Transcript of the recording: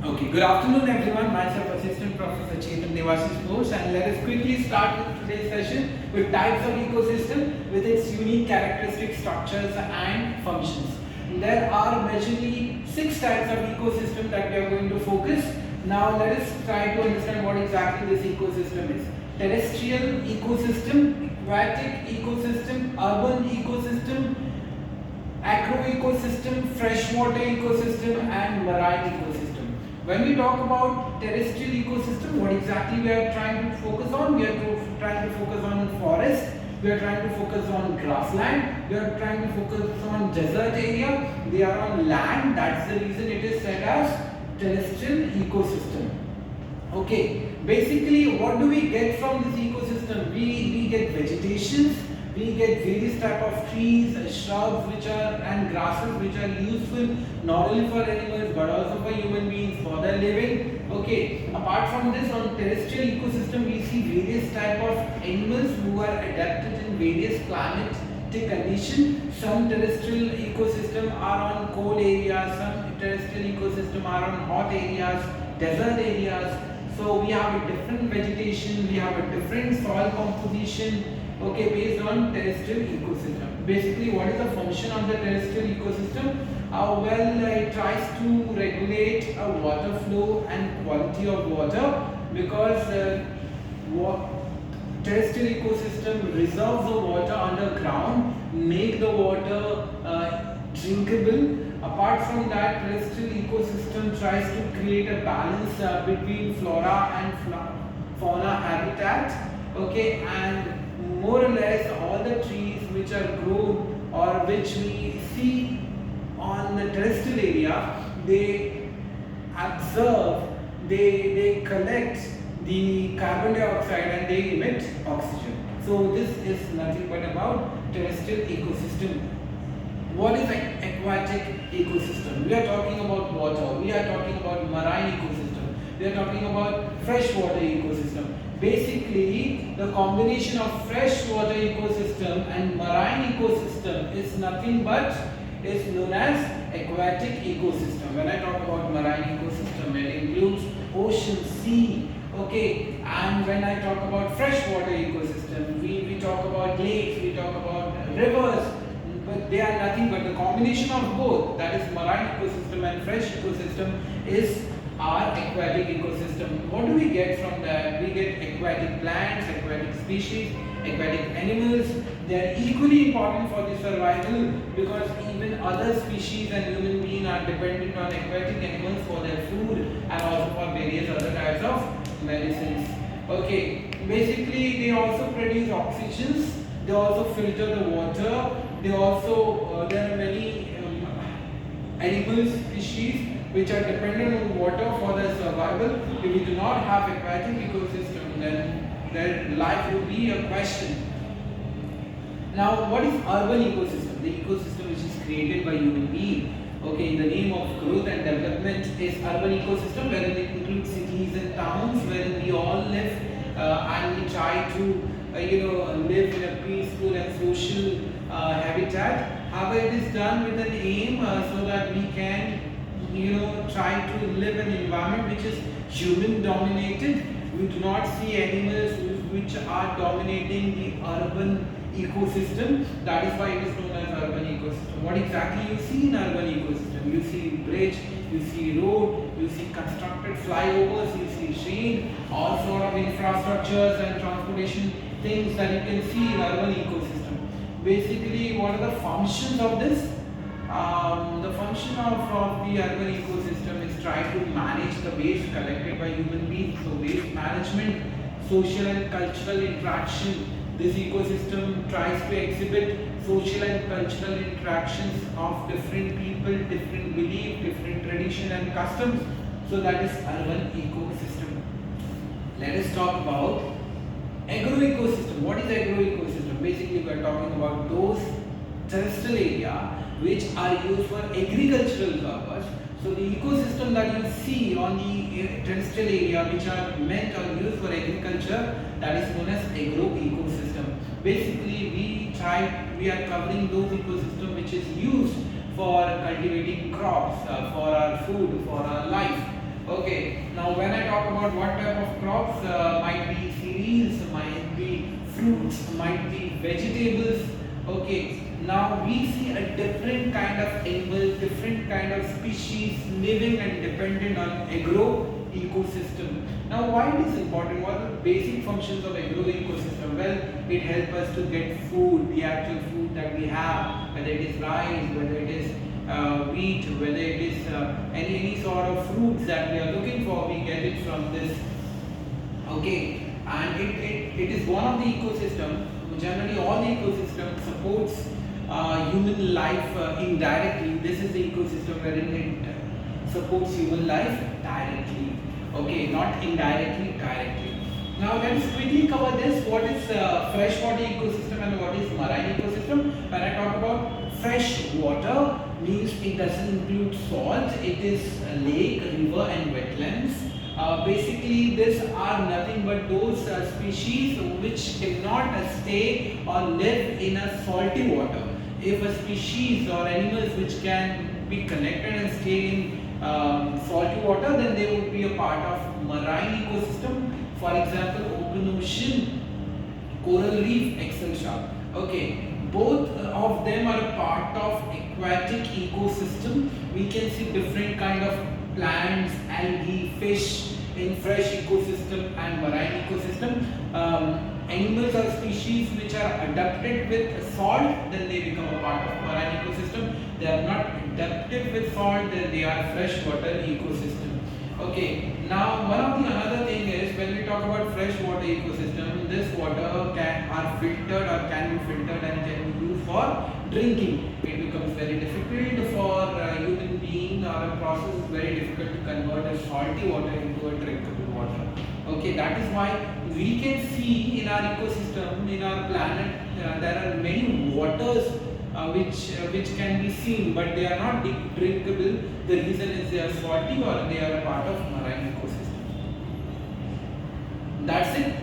Okay, good afternoon everyone. Myself Assistant Professor Chetan Devashish Bose, and let us quickly start with today's session with types of ecosystem with its unique characteristic structures and functions. There are majorly 6 types of ecosystem that we are going to focus. Now let us try to understand what exactly this ecosystem is. Terrestrial ecosystem, aquatic ecosystem, urban ecosystem, agroecosystem, freshwater ecosystem, and marine ecosystem. When we talk about terrestrial ecosystem, what exactly we are trying to focus on? We are trying to focus on forest, we are trying to focus on grassland, we are trying to focus on desert area, they are on land. That's the reason it is said as terrestrial ecosystem. Okay, basically what do we get from this ecosystem? We get vegetations, we get various type of trees, shrubs which are and grasses which are useful not only for animals but also for human beings for their living. Okay, apart from this, on terrestrial ecosystem we see various type of animals who are adapted in various climatic conditions. Some terrestrial ecosystem are on cold areas, some terrestrial ecosystem are on hot areas, desert areas. So we have a different vegetation, we have a different soil composition, okay, based on terrestrial ecosystem. Basically, what is the function of the terrestrial ecosystem? It tries to regulate water flow and quality of water, because terrestrial ecosystem reserves the water underground, make the water drinkable. Apart from that, terrestrial ecosystem tries to create a balance between flora and fauna habitat. Okay, and more or less all the trees which are grown or which we see on the terrestrial area, they absorb, they collect the carbon dioxide and they emit oxygen. So this is nothing but about terrestrial ecosystem. What is an aquatic ecosystem? We are talking about water, we are talking about marine ecosystem, we are talking about freshwater ecosystem. Basically, the combination of freshwater ecosystem and marine ecosystem is nothing but is known as aquatic ecosystem. When I talk about marine ecosystem, it includes ocean, sea, okay, and when I talk about freshwater ecosystem, we talk about lakes, we talk about rivers, but they are nothing but the combination of both, that is marine ecosystem and fresh ecosystem, is our aquatic ecosystem. What do we get from that? We get aquatic plants, aquatic species, aquatic animals. They are equally important for the survival, because even other species and human beings are dependent on aquatic animals for their food and also for various other types of medicines. Okay, basically they also produce oxygens, they also filter the water, they also there are many animal species which are dependent on water for their survival. If we do not have aquatic ecosystem, then their life will be a question. Now, what is urban ecosystem? The ecosystem which is created by human being. Okay, in the name of growth and development is urban ecosystem, wherein it includes cities and towns, wherein we all live and we try to live in a peaceful and social habitat. However, it is done with an aim so that we can try to live in an environment which is human dominated. We do not see animals which are dominating the urban ecosystem. That is why it is known as urban ecosystem. What exactly you see in urban ecosystem? You see bridge, you see road, you see constructed flyovers, you see shade, all sort of infrastructures and transportation things that you can see in urban ecosystem. Basically, what are the functions of this? The function of the urban ecosystem is try to manage the waste collected by human beings. So waste management, social and cultural interaction. This ecosystem tries to exhibit social and cultural interactions of different people, different belief, different tradition and customs. So that is urban ecosystem. Let us talk about agroecosystem. What is agroecosystem? Basically, we are talking about those terrestrial area which are used for agricultural purpose. So the ecosystem that you see on the terrestrial area which are meant or used for agriculture, that is known as agroecosystem. Basically, we are covering those ecosystem which is used for cultivating crops, for our food, for our life. Okay, now when I talk about what type of crops, might be cereals, might be fruits, might be vegetables. Okay, now we see a different kind of animals, different kind of species living and dependent on agro ecosystem. Now why it is important? What are the basic functions of agro ecosystem? Well, it helps us to get food, the actual food that we have, whether it is rice, whether it is wheat, whether it is any sort of fruits that we are looking for, we get it from this. Okay, and it is one of the ecosystem. Generally, all the ecosystem supports human life indirectly. This is the ecosystem wherein it supports human life directly. Okay, not indirectly, directly. Now let's quickly cover this. What is freshwater ecosystem and what is marine ecosystem? When I talk about fresh water, means it doesn't include salt. It is a lake, river, and wetlands. Basically, these are nothing but those species which cannot stay or live in a salty water. If a species or animals which can be connected and stay in salty water, then they would be a part of marine ecosystem. For example, open ocean, coral reef, excel shark. Okay, both of them are a part of aquatic ecosystem. We can see different kind of plants, algae, fish in fresh ecosystem and marine ecosystem. Animals or species which are adapted with salt, then they become a part of marine ecosystem. They are not adapted with salt, then they are freshwater ecosystem. Okay, now one of the another thing is when we talk about freshwater ecosystem, this water are filtered or can be filtered and can be used for drinking. It becomes very difficult for a human being, or a process is very difficult to convert a salty water into a drinkable water. Okay, that is why we can see in our ecosystem, in our planet, there are many waters which can be seen, but they are not drinkable. The reason is they are salty or they are a part of marine ecosystem. That's it.